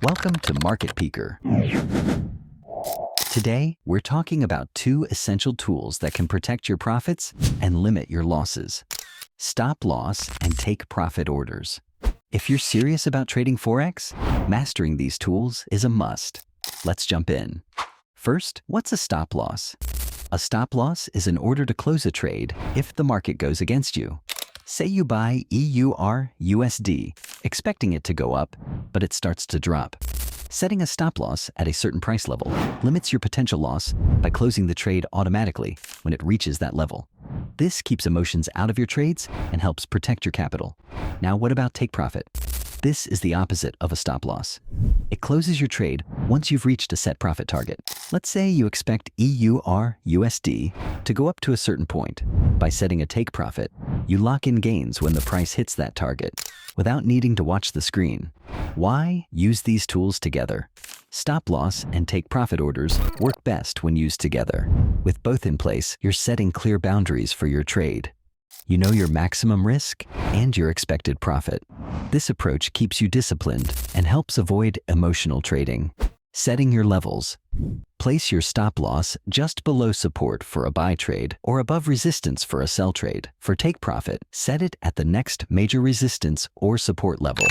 Welcome to Market Peeker. Today, we're talking about two essential tools that can protect your profits and limit your losses: stop loss and take profit orders. If you're serious about trading Forex, mastering these tools is a must. Let's jump in. First, what's a stop loss? A stop loss is an order to close a trade if the market goes against you. Say you buy EUR/USD, expecting it to go up, but it starts to drop. Setting a stop loss at a certain price level limits your potential loss by closing the trade automatically when it reaches that level. This keeps emotions out of your trades and helps protect your capital. Now, what about take profit? This is the opposite of a stop loss. It closes your trade once you've reached a set profit target. Let's say you expect EUR/USD to go up to a certain point. By setting a take profit, you lock in gains when the price hits that target, without needing to watch the screen. Why use these tools together? Stop loss and take profit orders work best when used together. With both in place, you're setting clear boundaries for your trade. You know your maximum risk and your expected profit. This approach keeps you disciplined and helps avoid emotional trading. Setting your levels. Place your stop loss just below support for a buy trade or above resistance for a sell trade. For take profit, set it at the next major resistance or support level.